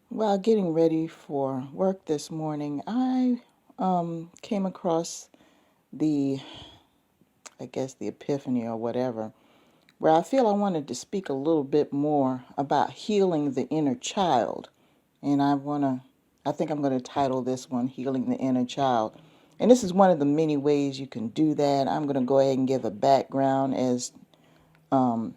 While getting ready for work this morning, I came across the, I guess, the epiphany or whatever, where I feel I wanted to speak a little bit more about healing the inner child. And I think I'm going to title this one, Healing the Inner Child. And this is one of the many ways you can do that. I'm going to go ahead and give a background as, um,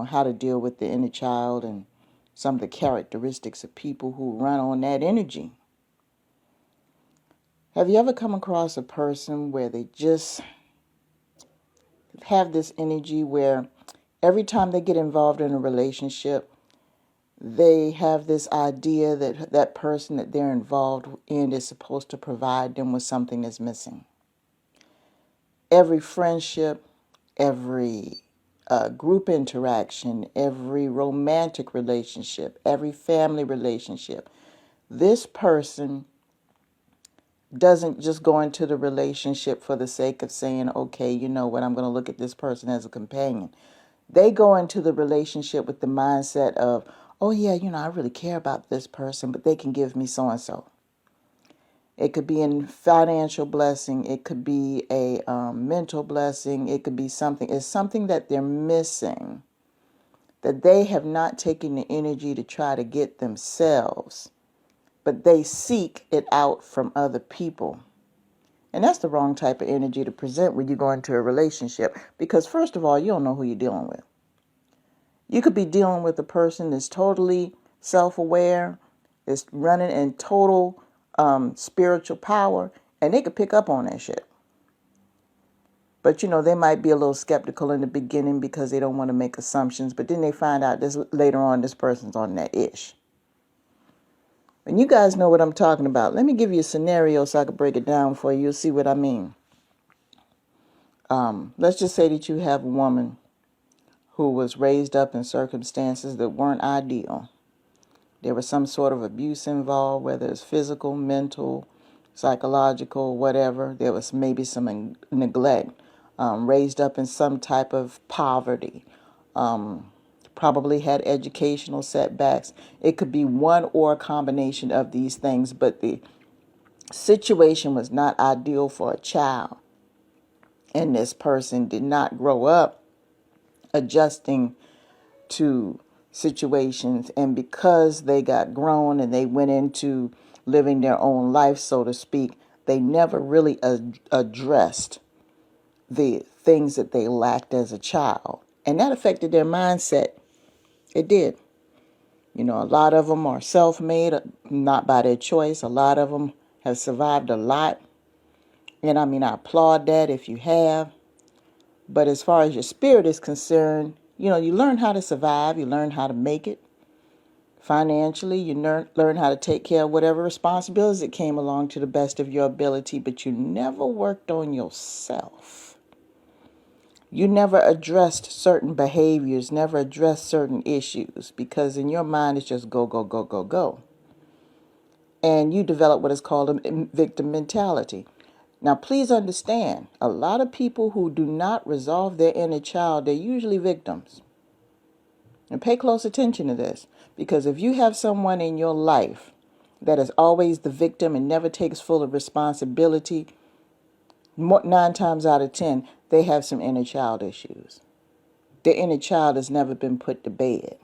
how to deal with the inner child and some of the characteristics of people who run on that energy. Have you ever come across a person where they just have this energy where every time they get involved in a relationship, they have this idea that that person that they're involved in is supposed to provide them with something that's missing? Every friendship, every group interaction, every romantic relationship, every family relationship, this person doesn't just go into the relationship for the sake of saying, okay, you know what, I'm going to look at this person as a companion. They go into the relationship with the mindset of, oh yeah, I really care about this person, but they can give me so and so. It could be a financial blessing. It could be a mental blessing. It could be something. It's something that they're missing, that they have not taken the energy to try to get themselves, but they seek it out from other people. And that's the wrong type of energy to present when you go into a relationship. Because first of all, you don't know who you're dealing with. You could be dealing with a person that's totally self-aware, is running in total spiritual power, and they could pick up on that shit. But they might be a little skeptical in the beginning because they don't want to make assumptions. But then they find out this later on, this person's on that ish. And you guys know what I'm talking about. Let me give you a scenario so I can break it down for you. You'll see what I mean. Let's just say that you have a woman who was raised up in circumstances that weren't ideal. There was some sort of abuse involved, whether it's physical, mental, psychological, whatever. There was maybe some neglect. Raised up in some type of poverty. Probably had educational setbacks. It could be one or a combination of these things, but the situation was not ideal for a child. And this person did not grow up adjusting to situations, and because they got grown and they went into living their own life, so to speak, they never really addressed the things that they lacked as a child, and that affected their mindset. It did. A lot of them are self-made, not by their choice. A lot of them have survived a lot, and I applaud that if you have. But as far as your spirit is concerned, you learn how to survive, you learn how to make it financially, you learn how to take care of whatever responsibilities that came along to the best of your ability, but you never worked on yourself. You never addressed certain behaviors, never addressed certain issues, because in your mind it's just go, go, go, go, go. And you develop what is called a victim mentality. Now, please understand, a lot of people who do not resolve their inner child, they're usually victims. And pay close attention to this, because if you have someone in your life that is always the victim and never takes full responsibility, 9 times out of 10, they have some inner child issues. Their inner child has never been put to bed.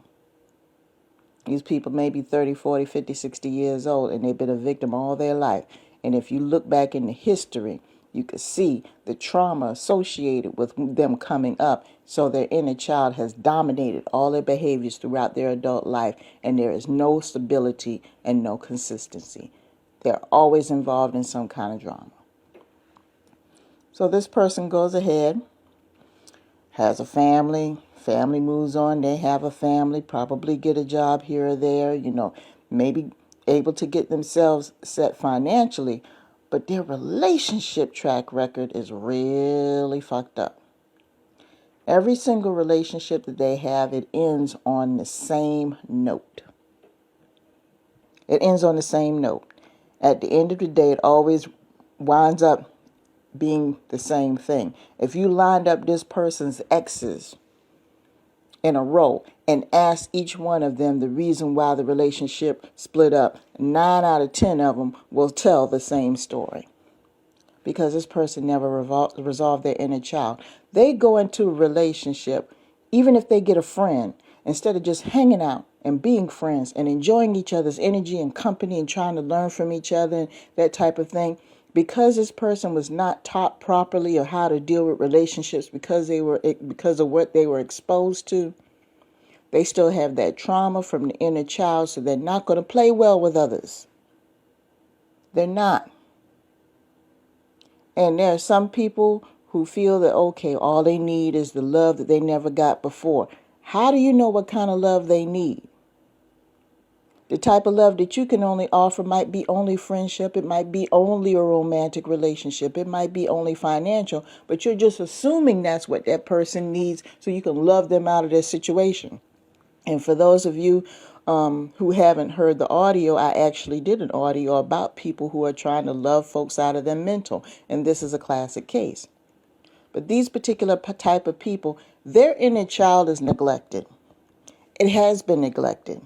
These people may be 30, 40, 50, 60 years old, and they've been a victim all their life. And if you look back into history, you can see the trauma associated with them coming up. So their inner child has dominated all their behaviors throughout their adult life, and there is no stability and no consistency. They're always involved in some kind of drama. So this person goes ahead, has a family moves on, they have a family, probably get a job here or there, maybe able to get themselves set financially, but their relationship track record is really fucked up. Every single relationship that they have, it ends on the same note. It ends on the same note. At the end of the day, it always winds up being the same thing. If you lined up this person's exes in a row and ask each one of them the reason why the relationship split up, 9 out of 10 of them will tell the same story. Because this person never resolved their inner child. They go into a relationship, even if they get a friend, instead of just hanging out and being friends and enjoying each other's energy and company and trying to learn from each other and that type of thing. Because this person was not taught properly or how to deal with relationships because of what they were exposed to, they still have that trauma from the inner child, so they're not going to play well with others. They're not. And there are some people who feel that, okay, all they need is the love that they never got before. How do you know what kind of love they need? The type of love that you can only offer might be only friendship. It might be only a romantic relationship. It might be only financial. But you're just assuming that's what that person needs so you can love them out of their situation. And for those of you who haven't heard the audio, I actually did an audio about people who are trying to love folks out of their mental. And this is a classic case. But these particular type of people, their inner child is neglected. It has been neglected.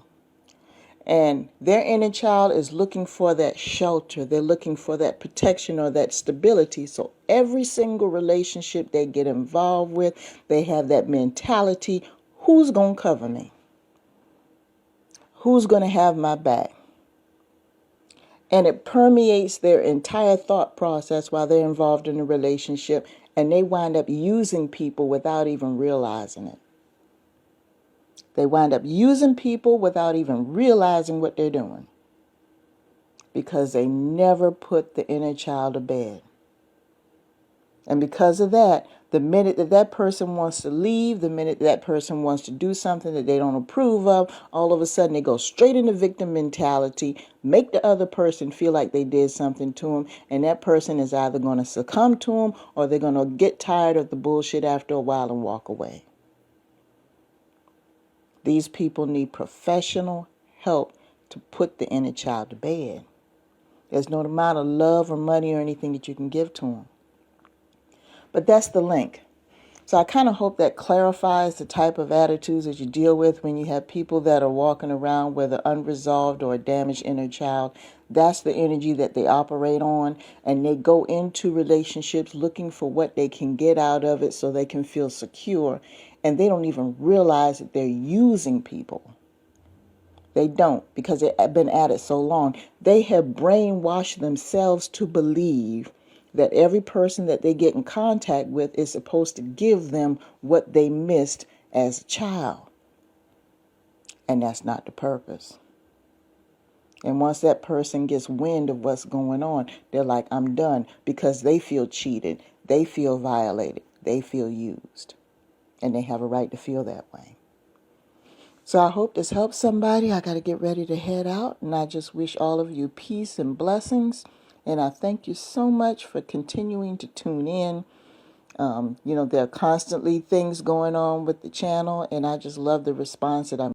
And their inner child is looking for that shelter. They're looking for that protection or that stability. So every single relationship they get involved with, they have that mentality, who's going to cover me? Who's going to have my back? And it permeates their entire thought process while they're involved in a relationship, and they wind up using people without even realizing it. They wind up using people without even realizing what they're doing because they never put the inner child to bed. And because of that, the minute that that person wants to leave, the minute that person wants to do something that they don't approve of, all of a sudden they go straight into victim mentality, make the other person feel like they did something to them, and that person is either going to succumb to them or they're going to get tired of the bullshit after a while and walk away. These people need professional help to put the inner child to bed. There's no amount of love or money or anything that you can give to them. But that's the link. So I kind of hope that clarifies the type of attitudes that you deal with when you have people that are walking around with an unresolved or a damaged inner child. That's the energy that they operate on, and they go into relationships looking for what they can get out of it so they can feel secure, and they don't even realize that they're using people. They don't, because they've been at it so long. They have brainwashed themselves to believe that every person that they get in contact with is supposed to give them what they missed as a child. And that's not the purpose. And once that person gets wind of what's going on, they're like, I'm done, because they feel cheated, they feel violated, they feel used. And they have a right to feel that way. So I hope this helps somebody. I got to get ready to head out, and I just wish all of you peace and blessings. And I thank you so much for continuing to tune in. There are constantly things going on with the channel, and I just love the response that I'm